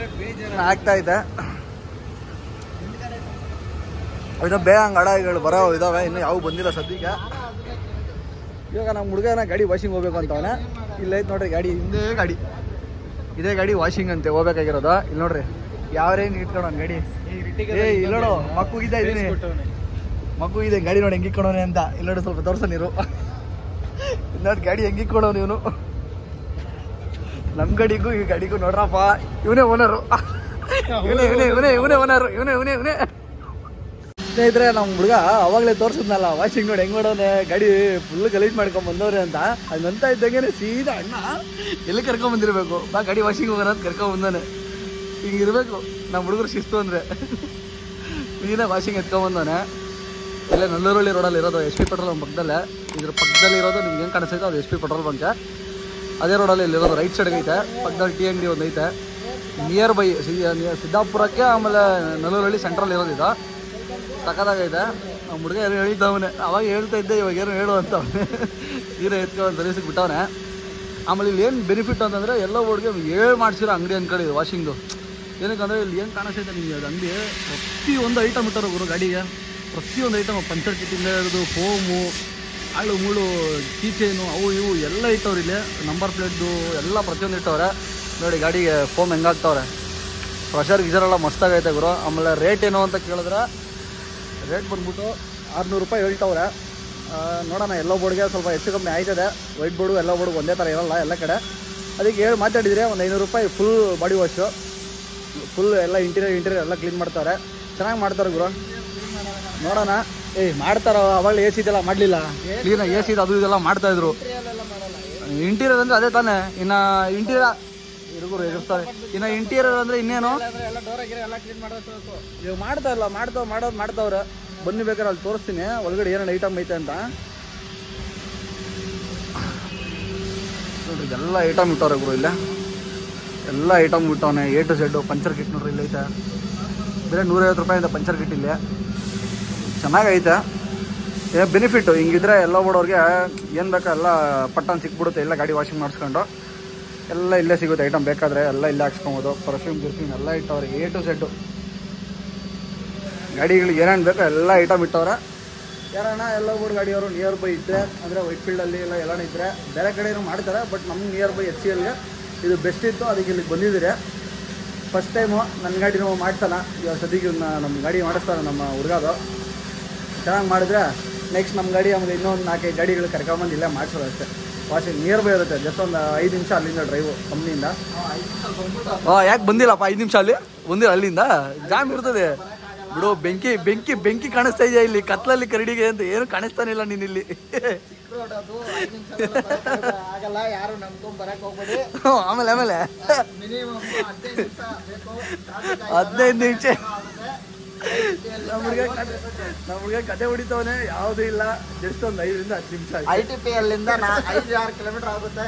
A: ಆಗ್ತಾಯಿದೆ. ಇನ್ನೂ ಬೇಗ ಗಾಡಿಗಳು ಬರೋ ಇದ್ದಾವೆ, ಇನ್ನೂ ಯಾವ ಬಂದಿಲ್ಲ ಸದ್ಯಕ್ಕೆ. ಇವಾಗ ನಮ್ಮ ಹುಡುಗನ ಗಾಡಿ ವಾಷಿಂಗ್ ಹೋಗ್ಬೇಕು ಅಂತವನೆ. ಇಲ್ಲೈತೆ ನೋಡ್ರಿ ಗಾಡಿ, ಇದೇ ಗಾಡಿ ವಾಷಿಂಗ್ ಅಂತೆ ಹೋಗ್ಬೇಕಾಗಿರೋದು. ಇಲ್ಲಿ ನೋಡ್ರಿ ಯಾವ ರೇಂಜ್ ಇಟ್ಕೊಳೋಣ ಗಾಡಿ. ಇಲ್ಲೋಡು ಮಕ್ಕುಗಿದ್ದ ಇದೀನಿ, ಮಕ್ಕುಗಿದೆ ಗಾಡಿ ನೋಡಿ ಹೆಂಗೆ ಇಟ್ಕೊಳೋನೆ ಅಂತ. ಇಲ್ಲೋಡು ಸ್ವಲ್ಪ ತೋರ್ಸ ನೀರು ನೋಡಿ ಗಾಡಿ ಹೆಂಗೆ ಇಟ್ಕೊಳೋನು ಇವನು. ನಮ್ ಗಾಡಿಗೂ ಈ ಗಾಡಿಗೂ ನೋಡ್ರಪ್ಪ, ಇವನೇ ಓನರು, ಇವನೇ ಸ್ನೇಹಿತರೆ. ನಮ್ಮ ಹುಡುಗ ಅವಾಗಲೇ ತೋರ್ಸಿದ್ನಲ್ಲ ವಾಷಿಂಗ್ ನೋಡಿ ಹೆಂಗ್ ಮಾಡೋನೆ, ಗಾಡಿ ಫುಲ್ ಗಲೀಜ್ ಮಾಡ್ಕೊಂಡ್ ಬಂದವ್ರೆ ಅಂತ. ಅದಂತ ಇದ್ದಂಗೆ ಸೀದಾ ಅಣ್ಣ ಎಲ್ಲಿ ಕರ್ಕೊಂಡ್ ಬಂದಿರ್ಬೇಕು, ಬಾ ಗಾಡಿ ವಾಷಿಂಗ್ ಹೋಗೋಣ ಅಂತ ಕರ್ಕೊಂಡ್ ಬಂದಾನೆ. ಹಿಂಗಿರ್ಬೇಕು ನಮ್ಮ ಹುಡುಗರು ಶಿಸ್ತು ಅಂದ್ರೆ. ಸೀದಾ ವಾಷಿಂಗ್ ಎತ್ಕೊಂಡ್ಬಂದಾನೆ. ಇಲ್ಲೇ ನಲ್ಲೂರಳ್ಳಿ ರೋಡಲ್ಲಿ ಇರೋದು SP ಪೆಟ್ರೋಲ್ ಬಂಕ್ ಪಕ್ಕದಲ್ಲೇ. ಇದ್ರ ಪಕ್ಕದಲ್ಲಿ ಇರೋದು ನಿಮ್ಗೆ ಹೆಂಗೆ ಕಾಣಿಸ್ತೈತೆ ಅದು SP ಪೆಟ್ರೋಲ್ ಬಂಕ್. ಅದೇ ರೋಡಲ್ಲಿ ಇಲ್ಲಿರೋದು ರೈಟ್ ಸೈಡ್ಗೆ ಐತೆ. ಪಕ್ಕದಲ್ಲಿ ಟೀ ಅಂಗಡಿ ಒಂದು ಐತೆ ನಿಯರ್ ಬೈ ಸಿದ್ದಾಪುರಕ್ಕೆ. ಆಮೇಲೆ ನಲ್ಲೂರಳ್ಳಿ ಸೆಂಟ್ರಲ್ ಇರೋದು ಇದು. ಸಕ್ಕದಾಗೈತೆ. ನಮ್ಮ ಹುಡುಗ ಏನು ಹೇಳಿದ್ದವನೇ, ಅವಾಗ ಹೇಳ್ತಾ ಇದ್ದೆ, ಇವಾಗ ಏನು ಹೇಳು ಅಂತ ಸೀರೆ ಎತ್ಕೊಂಡು ಸರ್ವಿಸಿಗೆ ಬಿಟ್ಟವನೆ. ಆಮೇಲೆ ಇಲ್ಲಿ ಏನು ಬೆನಿಫಿಟ್ ಅಂತಂದರೆ ಎಲ್ಲ ಹುಡುಗ ಮಾಡ್ಸಿರೋ ಅಂಗಡಿ ಅಂದ್ಕೊಳ್ಳಿ ವಾಷಿಂಗು. ಏನಕ್ಕಂದರೆ ಇಲ್ಲಿ ಏನು ಕಾಣಿಸ್ತೈತೆ ನಿಮಗೆ ಅದು ಅಂಗಡಿ. ಪ್ರತಿಯೊಂದು ಐಟಮ್ ಇಟ್ಟರು ಗುರು ಗಾಡಿಗೆ, ಪ್ರತಿಯೊಂದು ಐಟಮ್ ಪಂಚರ್ ಕಿಟ್ಟಿಂದ ಹಿಡಿದು ಫೋಮು, ಹಾಳು ಮೂಳು, ಕೀಚೇನು, ಅವು ಇವು ಎಲ್ಲ ಇಟ್ಟವ್ರು ಇಲ್ಲಿ. ನಂಬರ್ ಪ್ಲೇಟ್ದು ಎಲ್ಲ ಪ್ರತಿಯೊಂದು ಇಟ್ಟವ್ರೆ. ನೋಡಿ ಗಾಡಿಗೆ ಫೋಮ್ ಹೆಂಗಾಗ್ತವ್ರೆ. ಪ್ರೆಷರ್ ಗೀಸರೆಲ್ಲ ಮಸ್ತಾಗೈತೆ ಗುರು. ಆಮೇಲೆ ರೇಟ್ ಏನು ಅಂತ ಕೇಳಿದ್ರೆ ರೇಟ್ ಬಂದ್ಬಿಟ್ಟು 600 ರೂಪಾಯಿ ಹೇಳ್ತವ್ರೆ. ನೋಡೋಣ, ಎಲ್ಲೋ ಬೋರ್ಡ್ಗೆ ಸ್ವಲ್ಪ ಹೆಚ್ಚು ಕಮ್ಮಿ ಆಯ್ತದೆ. ವೈಟ್ ಬೋರ್ಡು ಎಲ್ಲೋ ಬೋರ್ಡ್ಗೆ ಒಂದೇ ಥರ ಇರೋಲ್ಲ ಎಲ್ಲ ಕಡೆ. ಅದಕ್ಕೆ ಹೇಳಿ ಮಾತಾಡಿದರೆ ಒಂದು 500 ರೂಪಾಯಿ ಫುಲ್ ಬಾಡಿ ವಾಶು, ಫುಲ್ ಎಲ್ಲ ಇಂಟೀರಿಯರ್ ಎಲ್ಲ ಕ್ಲೀನ್ ಮಾಡ್ತಾರೆ. ಚೆನ್ನಾಗಿ ಮಾಡ್ತಾರೆ ಗುರು. ನೋಡೋಣ. ಮಾಡ್ತಾರೋ, ಅವಾಗಲೇ AC ಇದೆಲ್ಲ ಮಾಡಲಿಲ್ಲ, ಕ್ಲೀನಾಗಿ AC ಇದು ಅದು ಇದೆಲ್ಲ ಮಾಡ್ತಾಯಿದ್ರು. ಇಂಟೀರಿಯರ್ ಅಂದರೆ ಅದೇ ತಾನೇ. ಇನ್ನು ಇಂಟೀರಿಯರ್ ಇರುಗುರು ಎದುರ್ತಾರೆ. ಇನ್ನು ಇಂಟೀರಿಯರ್ ಅಂದರೆ ಇನ್ನೇನು ಇವಾಗ ಮಾಡ್ತಾ ಇಲ್ಲ, ಮಾಡ್ತಾವ್ರೆ. ಬನ್ನಿ ಬೇಕಾದ್ರೆ ಅಲ್ಲಿ ತೋರಿಸ್ತೀನಿ ಒಳಗಡೆ ಏನೇನು ಐಟಮ್ ಐತೆ ಅಂತ. ನೋಡ್ರಿ ಎಲ್ಲ ಐಟಮ್ ಇಟ್ಟವ್ರೆ ಗುರು. ಇಲ್ಲ ಎಲ್ಲ ಐಟಮ್ ಇಟ್ಟವನೆ A to Z. Puncture kit ನೋಡ್ರಿ ಇಲ್ಲಿ ಐತೆ. ಬೇರೆ 150 ರೂಪಾಯಿಂದ ಪಂಚರ್ ಕಿಟ್ ಇಲ್ಲಿ. ಚೆನ್ನಾಗೈತೆ. ಬೆನಿಫಿಟ್ಟು ಹಿಂಗಿದ್ರೆ ಎಲ್ಲ ಓಡೋರಿಗೆ ಏನು ಬೇಕೋ ಎಲ್ಲ ಪಟ್ಟಣ ಸಿಕ್ಬಿಡುತ್ತೆ. ಎಲ್ಲ ಗಾಡಿ ವಾಷಿಂಗ್ ಮಾಡಿಸ್ಕೊಂಡು ಎಲ್ಲ ಇಲ್ಲೇ ಸಿಗುತ್ತೆ. ಐಟಮ್ ಬೇಕಾದರೆ ಎಲ್ಲ ಇಲ್ಲೇ ಹಾಕ್ಸ್ಕೊಬೋದು. ಪರ್ಫ್ಯೂಮ್ ಎಲ್ಲ ಇಟ್ಟವ್ರೆ A to Z. ಗಾಡಿಗಳಿಗೆ ಏನೇನು ಬೇಕೋ ಎಲ್ಲ ಐಟಮ್ ಇಟ್ಟವ್ರೆ. ಯಾರಣ್ಣ ಎಲ್ಲ ಬೋರ್ಡ್ ಗಾಡಿಯವರು ನಿಯರ್ ಬೈ ಇದ್ದರೆ ಅಂದರೆ ವೈಟ್ ಫೀಲ್ಡಲ್ಲಿ ಎಲ್ಲಾನು ಇದ್ದರೆ ಬೇರೆ ಕಡೆಯೂ ಮಾಡ್ತಾರೆ. ಬಟ್ ನಮ್ಗೆ ನಿಯರ್ ಬೈ HCLಗೆ ಇದು ಬೆಸ್ಟ್ ಇತ್ತು. ಅದಕ್ಕೆ ಇಲ್ಲಿಗೆ ಬಂದಿದ್ದೀರಿ. ಫಸ್ಟ್ ಟೈಮು ನನ್ನ ಗಾಡಿನೂ ಮಾಡ್ಸೋಣ. ಇವಾಗ ಸದ್ಯಕ್ಕೆ ನಮ್ಮ ಗಾಡಿ ಮಾಡಿಸ್ತಾರೆ ನಮ್ಮ ಹುಡುಗದು. ಚೆನ್ನಾಗಿ ಮಾಡಿದ್ರೆ ನೆಕ್ಸ್ಟ್ ನಮ್ಮ ಗಾಡಿ ಆಮೇಲೆ ಇನ್ನೊಂದು 4-5 ಗಾಡಿಗಳು ಕರ್ಕೊಂಬಂದು ಇಲ್ಲೇ ಮಾಡಿಸೋದು ಅಷ್ಟೇ. ವಾಷಿಂಗ್ ನಿಯರ್ ಬೈ ಇರುತ್ತೆ. ಜಸ್ಟ್ ಒಂದು 5 ನಿಮಿಷ ಅಲ್ಲಿಂದ ಡ್ರೈವು ಕಂಪ್ನಿಯಿಂದ. ಯಾಕೆ ಬಂದಿಲ್ಲಪ್ಪ 5 ನಿಮಿಷ ಅಲ್ಲಿ ಬಂದಿಲ್ಲ, ಅಲ್ಲಿಂದ ಜಾಮ್ ಇರ್ತದೆ ಬಿಡು. ಬೆಂಕಿ ಕಾಣಿಸ್ತಾ ಇದೆಯಾ ಇಲ್ಲಿ ಕತ್ಲಲ್ಲಿ ಕರಡಿಗೆ ಅಂತ? ಏನು ಕಾಣಿಸ್ತಾನೆ ಇಲ್ಲ ನೀನು ಇಲ್ಲಿ. ಆಮೇಲೆ 15 ನಿಮಿಷ ನಮ್ಮ ಹುಡುಗ ಕತೆ ಹೊಡಿತವನೆ. ಯಾವುದೂ ಇಲ್ಲ, ಜಸ್ಟ್ ಒಂದು 5ರಿಂದ 10 ನಿಮಿಷ.
B: ITP ಅಲ್ಲಿಂದ 5-6 ಕಿಲೋಮೀಟರ್ ಆಗುತ್ತೆ.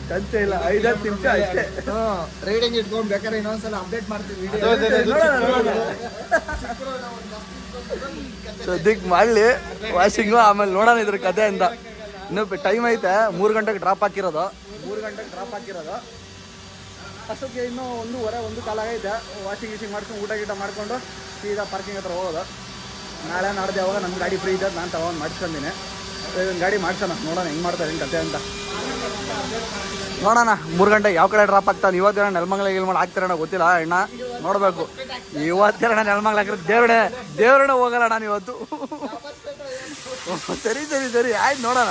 A: ಕಂತೆ ಇಲ್ಲ, 5-10 ನಿಮಿಷ ಅಷ್ಟೇ.
B: ರೈಡಿಂಗ್ ಇಟ್ಕೊಂಡು ಬೇಕಾದ್ರೆ ಇನ್ನೊಂದ್ಸಲ ಅಪ್ಡೇಟ್ ಮಾಡ್ತೀವಿ.
A: ಸದ್ಯಕ್ಕೆ ಮಾಡಲಿ ವಾಷಿಂಗು, ಆಮೇಲೆ ನೋಡೋಣ ಇದ್ರ ಕತೆ ಅಂತ. ಇನ್ನೂ ಟೈಮ್ ಐತೆ. 3 ಗಂಟೆಗೆ ಡ್ರಾಪ್ ಹಾಕಿರೋದು. ಅಷ್ಟೊತ್ತಿಗೆ ಇನ್ನೂ 1 ಕಾಲ ಆಗೈತೆ. ವಾಷಿಂಗ್ ಮಾಡ್ಕೊಂಡು ಊಟ ಗೀಟ ಮಾಡ್ಕೊಂಡು ಸೀದಾ ಪಾರ್ಕಿಂಗ್ ಹತ್ರ ಹೋಗೋದು. ನಾಳೆ ನಾಡ್ದು ಯಾವಾಗ ನಮ್ಮ ಗಾಡಿ ಫ್ರೀ ಇದ್ದಾಗ ನಾನು ತಗೊಂಡು ಮಾಡಿಸ್ಕೊಂಡಿನಿ. ಇದೊಂದು ಗಾಡಿ ಮಾಡ್ಸೋಣ, ನೋಡೋಣ ಹೆಂಗೆ ಮಾಡ್ತಾರೆ ಏನು ಕತೆ ಅಂತ. ನೋಡೋಣ 3 ಗಂಟೆ ಯಾವ ಕಡೆ ಡ್ರಾಪ್ ಆಗ್ತಾನೆ. ಇವತ್ತೇನ ನೆಲಮಂಗಲ ಗಿಲ್ಮಂಗಲ ಹಾಕ್ತಾರಣ ಗೊತ್ತಿಲ್ಲ ಅಣ್ಣ, ನೋಡಬೇಕು. ಇವತ್ತೇನ ನೆಲಮಂಗಲ ಹಾಕಿದ್ರೆ ದೇವ್ರಣ್ಣ ಹೋಗಲ್ಲ ನಾನು ಇವತ್ತು. ಸರಿ ಆಯ್ತು, ನೋಡೋಣ.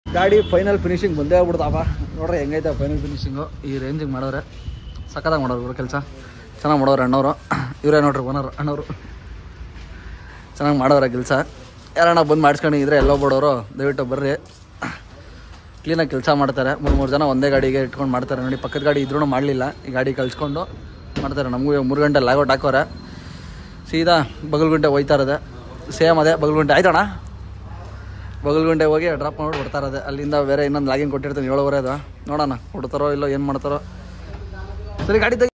A: ಗಾಡಿ ಫೈನಲ್ ಫಿನಿಶಿಂಗ್ ಬಂದೇ ಆಗ್ಬಿಡ್ತಾವ. ನೋಡ್ರಿ ಹೆಂಗೈತೆ ಫೈನಲ್ ಫಿನಿಶಿಂಗು. ಈ ರೇಂಜಿಗೆ ಮಾಡೋರೆ ಸಕ್ಕತ್ತಾಗಿ ಮಾಡೋರು ಕೆಲಸ. ಚೆನ್ನಾಗಿ ಮಾಡೋರು ಅಣ್ಣವರು. ಇವರೇ ನೋಡ್ರಿ ಓನರ್ ಅಣ್ಣವರು. ಚೆನ್ನಾಗಿ ಮಾಡೋರ ಕೆಲಸ. ಯಾರಣ್ಣ ಬಂದು ಮಾಡಿಸ್ಕೊಂಡಿದ್ರೆ ಎಲ್ಲೋ ಬಿಡೋರು ದಯವಿಟ್ಟು ಬರ್ರಿ. ಕ್ಲೀನಾಗಿ ಕೆಲಸ ಮಾಡ್ತಾರೆ. 3 ಜನ ಒಂದೇ ಗಾಡಿಗೆ ಇಟ್ಕೊಂಡು ಮಾಡ್ತಾರೆ. ನೋಡಿ ಪಕ್ಕದ ಗಾಡಿ ಇದ್ರೂ ಮಾಡಲಿಲ್ಲ, ಈ ಗಾಡಿ ಕಳಿಸ್ಕೊಂಡು ಮಾಡ್ತಾರೆ. ನಮಗೂ 3 ಗಂಟೆ ಲಾಗೌಟ್ ಹಾಕೋರೆ. ಸೀದಾ ಬಗಲ್ಗುಂಟೆ ಹೋಯ್ತಾ ಇರೋದೆ. ಸೇಮ್ ಅದೇ ಬಗಲ್ಗುಂಟೆ ಆಯ್ತಣ್ಣ. ಬಗಲ್ಗುಂಟೆ ಹೋಗಿ ಡ್ರಾಪ್ ಮಾಡಿ ಬಿಡ್ತಾ ಇರೋದೆ. ಅಲ್ಲಿಂದ ಬೇರೆ ಇನ್ನೊಂದು ಲಾಗಿನ್ ಕೊಟ್ಟಿರ್ತೀನಿ 7:30 ಅದು. ನೋಡೋಣ ಕೊಡ್ತಾರೋ ಇಲ್ಲೋ, ಏನು ಮಾಡ್ತಾರೋ. ಸರಿ ಗಾಡಿ ತೆಗಿ.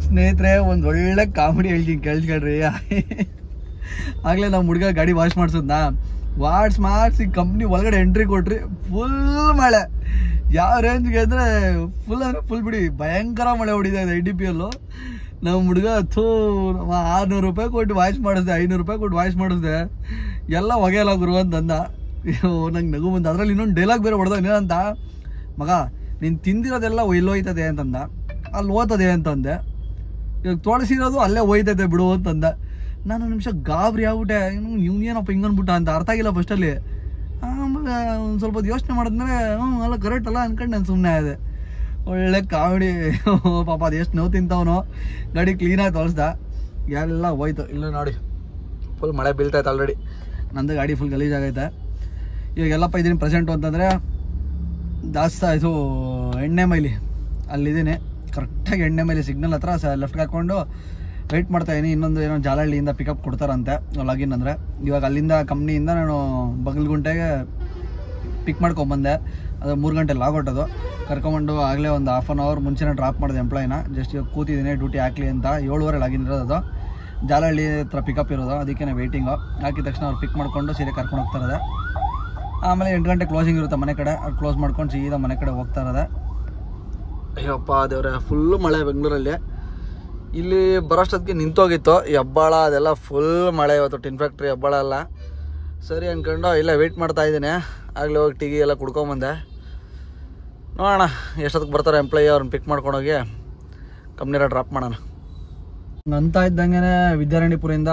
A: ಸ್ನೇಹಿತರೆ ಒಂದು ಒಳ್ಳೆ ಕಾಮಿಡಿ ಹೇಳ್ತೀನಿ ಕೇಳ್ಸ್ಕೊಳ್ರಿ. ಆಗಲೇ ನಮ್ಮ ಹುಡುಗ ಗಾಡಿ ವಾಶ್ ಮಾಡಿಸೋದ್ನಾ, ವಾಟ್ಸ್ ಮಾಡಿಸಿ ಕಂಪ್ನಿ ಒಳಗಡೆ ಎಂಟ್ರಿ ಕೊಟ್ರಿ. ಫುಲ್ ಮಳೆ, ಯಾವ ರೇಂಜ್ಗೆ ಅಂದರೆ ಫುಲ್ ಬಿಡಿ ಭಯಂಕರ ಮಳೆ ಹೊಡಿತಾ ಇದೆ IDPL. ನಮ್ಮ ಹುಡುಗ 600 ರೂಪಾಯಿ ಕೊಟ್ಟು ವಾಯ್ಸ್ ಮಾಡಿಸ್ದೆ, 500 ರೂಪಾಯಿ ಕೊಟ್ಟು ವಾಯ್ಸ್ ಮಾಡಿಸ್ದೆ, ಎಲ್ಲ ಹೊಗೆಲ್ಲ ಗುರು ಅಂತಂದ. ನಂಗೆ ನಗು ಬಂದ. ಅದ್ರಲ್ಲಿ ಇನ್ನೊಂದು ಡೈಲಾಗ್ ಬೇರೆ ಹೊಡೆದ, ಏನಂತ, ಮಗ ನೀನು ತಿಂದಿರೋದೆಲ್ಲ ಎಲ್ಲೋಯ್ತದೆ ಅಂತಂದ. ಅಲ್ಲಿ ಓದ್ತದೆ ಅಂತಂದೆ. ಇವಾಗ ತೋಳಿಸಿರೋದು ಅಲ್ಲೇ ಹೋಯ್ತೈತೆ ಬಿಡು ಅಂತಂದ. ನಾನು ನಿಮಿಷ ಗಾಬರಿ ಆಗ್ಬಿಟ್ಟೆ, ಏನಪ್ಪ ಹಿಂಗನ್ಬಿಟ್ಟ ಅಂತ ಅರ್ಥ ಆಗಿಲ್ಲ ಫಸ್ಟಲ್ಲಿ. ಆಮೇಲೆ ಒಂದು ಸ್ವಲ್ಪ ಯೋಚನೆ ಮಾಡಿದ್ಮೇಲೆ ಅಲ್ಲ ಕರೆಕ್ಟ್ ಅಲ್ಲ ಅನ್ಕೊಂಡು ನಾನು ಸುಮ್ಮನೆ ಆದೆ. ಒಳ್ಳೆ ಕಾಮಿಡಿ. ಪಾಪ ಅದು ಎಷ್ಟು ನೋವು ತಿಂತವನು. ಗಾಡಿ ಕ್ಲೀನಾಗಿ ತೋರಿಸ್ದ, ಎಲ್ಲ ಹೋಯ್ತು. ಇಲ್ಲ ನೋಡಿ ಫುಲ್ ಮಳೆ ಬೀಳ್ತೈತೆ ಆಲ್ರೆಡಿ. ನಂದು ಗಾಡಿ ಫುಲ್ ಗಲೀಜಾಗೈತೆ. ಇವಾಗ ಎಲ್ಲಪ್ಪ ಇದ್ದೀನಿ ಪ್ರೆಸೆಂಟು ಅಂತಂದರೆ ಜಾಸ್ತಿ ಇದು ಎಣ್ಣೆ ಮೈಲಿ ಅಲ್ಲಿದ್ದೀನಿ. ಕರೆಕ್ಟಾಗಿ ಎಣ್ಣೆ ಮೈಲಿ ಸಿಗ್ನಲ್ ಹತ್ರ ಲೆಫ್ಟ್ಗೆ ಹಾಕ್ಕೊಂಡು ವೆಯ್ಟ್ ಮಾಡ್ತಾಯಿದ್ದೀನಿ. ಇನ್ನೊಂದು ಏನೋ ಜಾಲಹಳ್ಳಿಯಿಂದ ಪಿಕಪ್ ಕೊಡ್ತಾರಂತೆ ಲಾಗಿನ್ ಅಂದರೆ. ಇವಾಗ ಅಲ್ಲಿಂದ ಕಂಪ್ನಿಯಿಂದ ನಾನು ಬಗಲ್ಗುಂಟೆಗೆ ಪಿಕ್ ಮಾಡ್ಕೊಂಬಂದೆ. ಅದು 3 ಗಂಟೆ ಲಾಗೊಟ್ಟದು. ಕರ್ಕೊಂಬಂಡು ಆಗಲೇ ಒಂದು ½ ಅನ್ ಅವರ್ ಮುಂಚೆನೇ ಡ್ರಾಪ್ ಮಾಡಿದೆ ಎಂಪ್ಲಾಯಿನ. ಜಸ್ಟ್ ಇವಾಗ ಕೂತಿದ್ದೀನಿ ಡ್ಯೂಟಿ ಹಾಕಲಿ ಅಂತ. 7:15 ಲಾಗಿನ್ ಇರೋದು. ಅದು ಜಾಲಹಳ್ಳಿ ಹತ್ರ ಪಿಕಪ್ ಇರೋದು, ಅದಕ್ಕೆ ವೆಯ್ಟಿಂಗು. ಹಾಕಿದ ತಕ್ಷಣ ಅವ್ರು ಪಿಕ್ ಮಾಡಿಕೊಂಡು ಸೀರೆ ಕರ್ಕೊಂಡು ಹೋಗ್ತಾ ಇರೋದೆ. ಆಮೇಲೆ 8 ಗಂಟೆ ಕ್ಲೋಸಿಂಗ್ ಇರುತ್ತೆ ಮನೆ ಕಡೆ. ಅದು ಕ್ಲೋಸ್ ಮಾಡ್ಕೊಂಡು ಸೀದಾ ಮನೆ ಕಡೆ ಹೋಗ್ತಾ ಇರೋದೆ. ಅಯ್ಯಪ್ಪ ದೇವ್ರೆ, ಫುಲ್ ಮಳೆ ಬೆಂಗಳೂರಲ್ಲಿ. ಇಲ್ಲಿ ಬರೋಷ್ಟೊತ್ತಿಗೆ ನಿಂತೋಗಿತ್ತು. ಈ ಹೆಬ್ಬಾಳ ಅದೆಲ್ಲ ಫುಲ್ ಮಳೆ ಇವತ್ತು. ಟಿನ್ ಫ್ಯಾಕ್ಟ್ರಿ ಹೆಬ್ಬಾಳ ಎಲ್ಲ ಸರಿ ಅಂದ್ಕೊಂಡು ಇಲ್ಲ ವೆಯ್ಟ್ ಮಾಡ್ತಾ ಇದ್ದೀನಿ. ಆಗಲೇ ಹೋಗಿ ಟೀ ಎಲ್ಲ ಕುಡ್ಕೊಂಬಂದೆ. ನೋಡೋಣ ಎಷ್ಟೊತ್ತಿಗೆ ಬರ್ತಾರೆ ಎಂಪ್ಲಾಯಿ. ಅವ್ರನ್ನ ಪಿಕ್ ಮಾಡ್ಕೊಂಡೋಗಿ ಕಂಪ್ನಿರ ಡ್ರಾಪ್ ಮಾಡೋಣ ಅಂತ ಇದ್ದಂಗೆ ವಿದ್ಯಾರಣ್ಯಪುರಿಂದ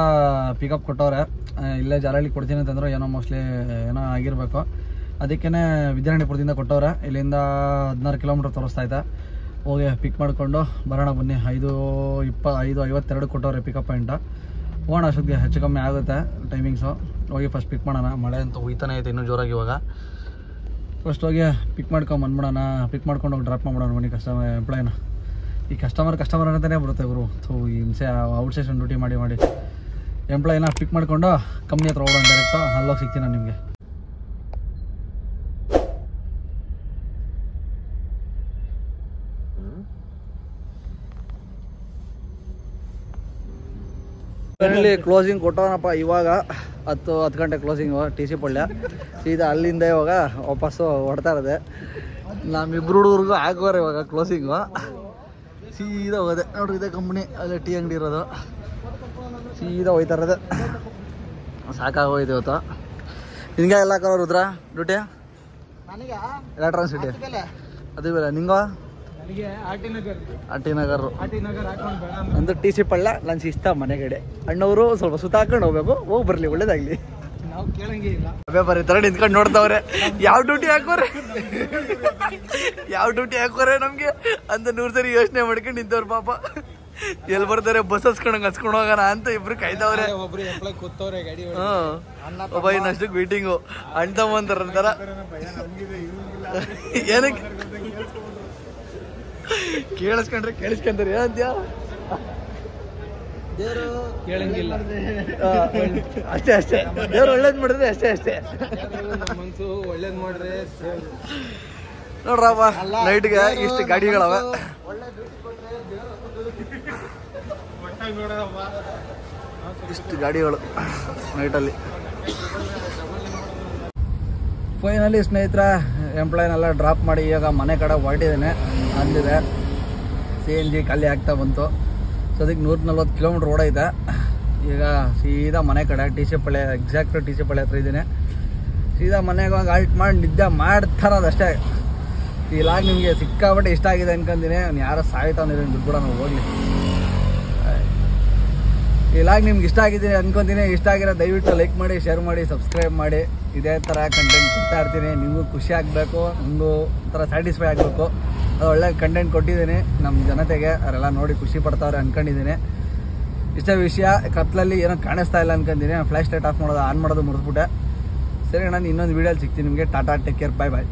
A: ಪಿಕಪ್ ಕೊಟ್ಟವ್ರೆ. ಇಲ್ಲೇ ಜಾಲಹಳ್ಳಿ ಕೊಡ್ತೀನಿ ಅಂತಂದ್ರೆ ಏನೋ ಮೋಸ್ಟ್ಲಿ ಏನೋ ಆಗಿರಬೇಕು. ಅದಕ್ಕೇ ವಿದ್ಯಾರಣ್ಯಪುರದಿಂದ ಕೊಟ್ಟವ್ರೆ. ಇಲ್ಲಿಂದ 16 ಕಿಲೋಮೀಟ್ರ್ ತೋರಿಸ್ತೈತೆ. ಹೋಗಿ ಪಿಕ್ ಮಾಡಿಕೊಂಡು ಬರೋಣ ಬನ್ನಿ. 5:52 ಕೊಟ್ಟವ್ರೆ ಪಿಕಪ್ ಪಾಯಿಂಟ. ಹೋಗೋಣ, ಅಷ್ಟೊತ್ತಿಗೆ ಹೆಚ್ಚು ಕಮ್ಮಿ ಆಗುತ್ತೆ ಟೈಮಿಂಗ್ಸು. ಹೋಗಿ ಫಸ್ಟ್ ಪಿಕ್ ಮಾಡೋಣ. ಮಳೆ ಅಂತೂ ಹೋಯ್ತಾನೆ ಐತೆ ಇನ್ನೂ ಜೋರಾಗಿ. ಇವಾಗ ಫಸ್ಟ್ ಹೋಗಿ ಪಿಕ್ ಮಾಡ್ಕೊಂಡು ಬಂದ್ಬಿಡೋಣ. ಪಿಕ್ ಮಾಡ್ಕೊಂಡು ಹೋಗಿ ಡ್ರಾಪ್ ಮಾಡ್ಬಿಡೋಣ ಬನ್ನಿ ಎಂಪ್ಲಾಯಿನ. ಈ ಕಸ್ಟಮರ್ ಅಂತಲೇ ಬರುತ್ತೆ ಇವರು. ಈ ಹಿಂಸೆ ಔಟ್ ಸ್ಟೇಷನ್ ಡ್ಯೂಟಿ ಮಾಡಿ ಎಂಪ್ಲಾಯಿನ ಪಿಕ್ ಮಾಡಿಕೊಂಡು ಕಂಪ್ನಿ ಹತ್ರ ಹೋಗೋಣ ಡೈರೆಕ್ಟು. ಅಲ್ಲೋಗಿ ಸಿಗ್ತೀನಿ ನಾನು ನಿಮಗೆ. ಕ್ಲೋಸಿಂಗ್ ಕೊಟ್ಟವನಪ್ಪ. ಇವಾಗ 10 ಗಂಟೆ ಕ್ಲೋಸಿಂಗು TC ಪಳ್ಯ. ಸೀದಾ ಅಲ್ಲಿಂದ ಇವಾಗ ವಾಪಸ್ಸು ಹೊಡ್ತಾ ಇರೋದೆ. ನಮ್ಮಿಬ್ರು ಹುಡುಗರಿಗೂ ಆಗೋರೆ ಇವಾಗ ಕ್ಲೋಸಿಂಗು. ಸೀದಾ ಹೋದೆ ನೋಡ್ರಿ, ಇದೇ ಕಂಪ್ನಿ, ಅಲ್ಲೇ ಟೀ ಅಂಗಡಿ ಇರೋದು. ಸೀದಾ ಹೋಯ್ತಾ ಇರೋದೆ. ಸಾಕಾಗೋಯ್ತು ಇವತ್ತು. ನಿಂಗೆ ಎಲ್ಲ ಹಾಕೋರು ರುದ್ರ ಡ್ಯೂಟಿ ಎಲೆಕ್ಟ್ರಾನಿಕ್ ಸಿಟಿ ಅದು ಬೇಡ. ನಿಂಗೋ ಆರ್ ಟಿ ನಗರ್ ಒಂದು TC ಪಳ್ಳ. ಲಂಚ್ ಇಷ್ಟ ಮನೆಗಡೆ. ಅಣ್ಣವರು ಸ್ವಲ್ಪ ಸುತ್ತ ಹಾಕೊಂಡು ಹೋಗ್ಬೇಕು. ಹೋಗಿ ಬರ್ಲಿ, ಒಳ್ಳೇದಾಗ್ಲಿ. ಬರೀ ತರ ನಿಂತ್ಕೊಂಡು ನೋಡ್ತಾವ್ರೆ. ಯಾವ ಡ್ಯೂಟಿ ಹಾಕೋರೆ ನಮ್ಗೆ ಅಂತ 100 ಸರಿ ಯೋಚನೆ ಮಾಡ್ಕೊಂಡು ನಿಂತವ್ರು ಪಾಪ. ಎಲ್ಲಿ ಬರ್ತಾರೆ ಬಸ್ ಹಚ್ಕೊಂಡು ಹೋಗೋಣ ಅಂತ ಇಬ್ರು ಕಾಯ್ದವ್ರೆ. ಒಬ್ಬ ಇನ್ನಷ್ಟಕ್ಕೆ ಮೀಟಿಂಗು ಅಣ್ತಮ್ಮಂತಾರ. ಏನಕ್ಕೆ ಕೇಳಿಸ್ಕೊಂಡ್ರೆ ಏನಂತ್ಯಾ? ಕೇಳಂಗಿಲ್ಲ ಅಷ್ಟೇ. ದೇವ್ರು ಒಳ್ಳೇದ್ ಮಾಡಿದ್ರೆ ಅಷ್ಟೇ. ಒಳ್ಳೇದ್ ಮಾಡ್ರೆ ನೋಡ್ರಪ್ಪ, ನೈಟ್ಗೆ ಇಷ್ಟು ಗಾಡಿಗಳವ. ಇಷ್ಟು ಗಾಡಿಗಳು ನೈಟಲ್ಲಿ. ಫೈನಲಿ ಸ್ನೇಹಿತರ ಎಂಪ್ಲಾಯಿನೆಲ್ಲ ಡ್ರಾಪ್ ಮಾಡಿ ಇವಾಗ ಮನೆ ಕಡೆ ಹೊರಟಿದ್ದೇನೆ. ಅಂದಿದೆ CNG ಖಾಲಿ ಆಗ್ತಾ ಬಂತು. ಸೊ ಅದಕ್ಕೆ 140 ಕಿಲೋಮೀಟ್ರ್ ಓಡೈತೆ. ಈಗ ಸೀದಾ ಮನೆ ಕಡೆ TC ಪಳ್ಳಿ, ಎಕ್ಸಾಕ್ಟ್ TC ಪಳ್ಳಿ ಹತ್ರ ಇದ್ದೀನಿ. ಸೀದಾ ಮನೆಗೆ ಹೋಗಿ ಆಲ್ಟ್ ಮಾಡಿ ನಿದ್ದೆ ಮಾಡ್ತಾರದಷ್ಟೇ. ಈ ಲಾಗ್ ನಿಮಗೆ ಸಿಕ್ಕಾಬಟ್ಟೆ ಇಷ್ಟ ಆಗಿದೆ ಅನ್ಕೊಂತೀನಿ. ಅವ್ನು ಯಾರೋ ಸಾಯ್ತಾವ್ನಿರಿ ದುಡ್ಡು ಕೂಡ ನಾವು ಹೋಗಲಿ. ಈ ಲಾಗ್ ನಿಮ್ಗೆ ಇಷ್ಟ ಆಗಿದ್ದೀನಿ ಅನ್ಕೊಂತೀನಿ. ಇಷ್ಟ ಆಗಿರೋ ದಯವಿಟ್ಟು ಲೈಕ್ ಮಾಡಿ, ಶೇರ್ ಮಾಡಿ, ಸಬ್ಸ್ಕ್ರೈಬ್ ಮಾಡಿ. ಇದೇ ಥರ ಕಂಟೆಂಟ್ ಕೊಡ್ತಾ ಇರ್ತೀನಿ. ನಿಮಗೂ ಖುಷಿ ಆಗಬೇಕು, ನಮಗೂ ಒಂಥರ ಸ್ಯಾಟಿಸ್ಫೈ ಆಗಬೇಕು. ಅದು ಒಳ್ಳೆ ಕಂಟೆಂಟ್ ಕೊಟ್ಟಿದ್ದೀನಿ ನಮ್ಮ ಜನತೆಗೆ. ಅವರೆಲ್ಲ ನೋಡಿ ಖುಷಿ ಪಡ್ತಾವ್ರೆ ಅನ್ಕೊಂಡಿದ್ದೀನಿ. ಇಷ್ಟೇ ವಿಷಯ. ಕತ್ಲಲ್ಲಿ ಏನೋ ಕಾಣಿಸ್ತಾ ಇಲ್ಲ ಅನ್ಕೊಂತೀನಿ. ಫ್ಲ್ಯಾಶ್ ಲೈಟ್ ಆಫ್ ಮಾಡೋದು ಆನ್ ಮಾಡೋದು ಮುರಿದ್ಬಿಟ್ಟೆ. ಸರಿ, ನಾನು ಇನ್ನೊಂದು ವೀಡಿಯೋಲಿ ಸಿಗ್ತೀನಿ ನಿಮಗೆ. ಟಾಟಾ, ಟೇಕ್ ಕೇರ್, ಬಾಯ್ ಬಾಯ್.